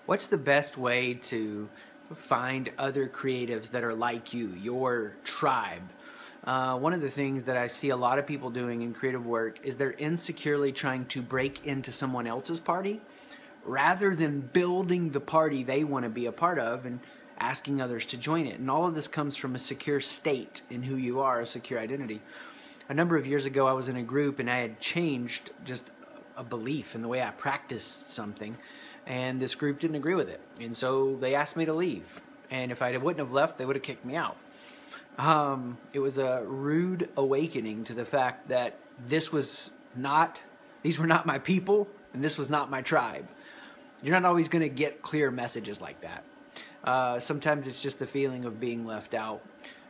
What's the best way to find other creatives that are like you, your tribe? One of the things that I see a lot of people doing in creative work is they're insecurely trying to break into someone else's party rather than building the party they want to be a part of and asking others to join it. And all of this comes from a secure state in who you are, a secure identity. A number of years ago, I was in a group and I had changed just a belief in the way I practiced something, and this group didn't agree with it. And so they asked me to leave. And if I wouldn't have left, they would have kicked me out. It was a rude awakening to the fact that these were not my people, and this was not my tribe. You're not always going to get clear messages like that. Sometimes it's just the feeling of being left out.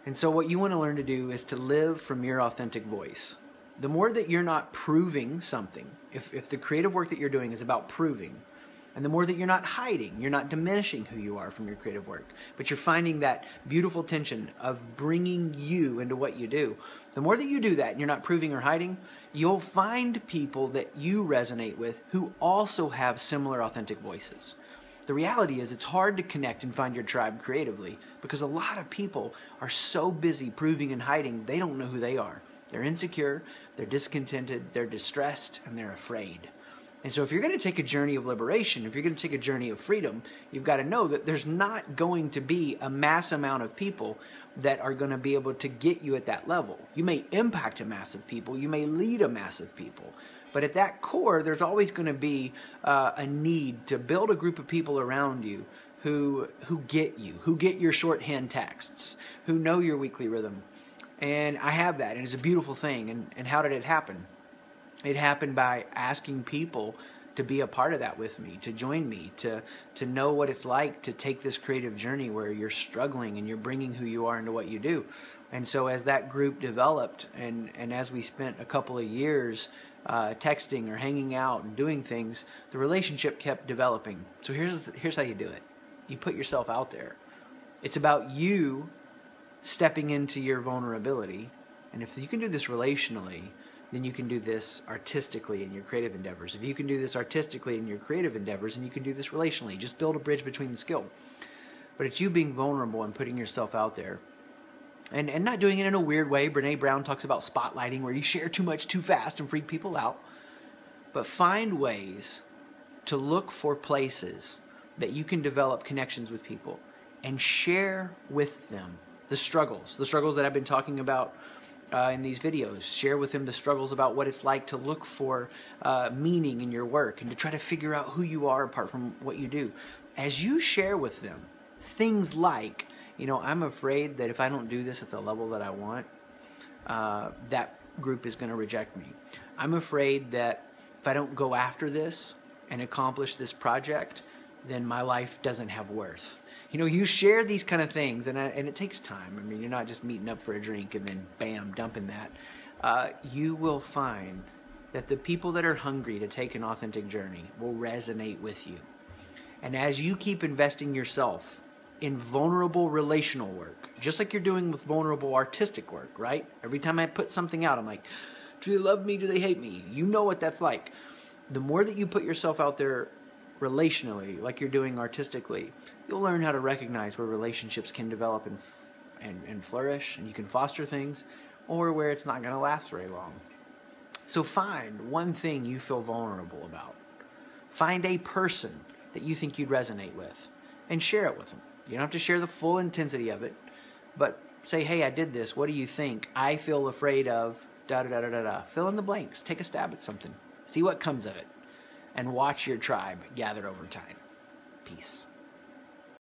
And so what you want to learn to do is to live from your authentic voice. The more that you're not proving something, if the creative work that you're doing is about proving, and the more that you're not hiding, you're not diminishing who you are from your creative work, but you're finding that beautiful tension of bringing you into what you do. The more that you do that and you're not proving or hiding, you'll find people that you resonate with who also have similar authentic voices. The reality is it's hard to connect and find your tribe creatively because a lot of people are so busy proving and hiding, they don't know who they are. They're insecure, they're discontented, they're distressed, and they're afraid. And so if you're going to take a journey of liberation, if you're going to take a journey of freedom, you've got to know that there's not going to be a mass amount of people that are going to be able to get you at that level. You may impact a mass of people, you may lead a mass of people, but at that core, there's always going to be a need to build a group of people around you who get you, who get your shorthand texts, who know your weekly rhythm. And I have that, and it's a beautiful thing. And how did it happen? It happened by asking people to be a part of that with me, to join me, to know what it's like to take this creative journey where you're struggling and you're bringing who you are into what you do. And so as that group developed and as we spent a couple of years texting or hanging out and doing things, the relationship kept developing. So here's how you do it. You put yourself out there. It's about you stepping into your vulnerability. And if you can do this relationally, then you can do this artistically in your creative endeavors. If you can do this artistically in your creative endeavors, then you can do this relationally. Just build a bridge between the skill. But it's you being vulnerable and putting yourself out there. And not doing it in a weird way. Brene Brown talks about spotlighting, where you share too much too fast and freak people out. But find ways to look for places that you can develop connections with people and share with them the struggles that I've been talking about in these videos. Share with them the struggles about what it's like to look for meaning in your work and to try to figure out who you are apart from what you do. As you share with them things like, I'm afraid that if I don't do this at the level that I want, that group is going to reject me. I'm afraid that if I don't go after this and accomplish this project, then my life doesn't have worth. You share these kind of things, and it takes time. I mean, you're not just meeting up for a drink and then, bam, dumping that. You will find that the people that are hungry to take an authentic journey will resonate with you. And as you keep investing yourself in vulnerable relational work, just like you're doing with vulnerable artistic work, right? Every time I put something out, I'm like, do they love me? Do they hate me? You know what that's like. The more that you put yourself out there relationally, like you're doing artistically, you'll learn how to recognize where relationships can develop and flourish, and you can foster things, or where it's not going to last very long. So find one thing you feel vulnerable about. Find a person that you think you'd resonate with, and share it with them. You don't have to share the full intensity of it, but say, hey, I did this. What do you think? I feel afraid of da-da-da-da-da-da. Fill in the blanks. Take a stab at something. See what comes of it. And watch your tribe gather over time. Peace.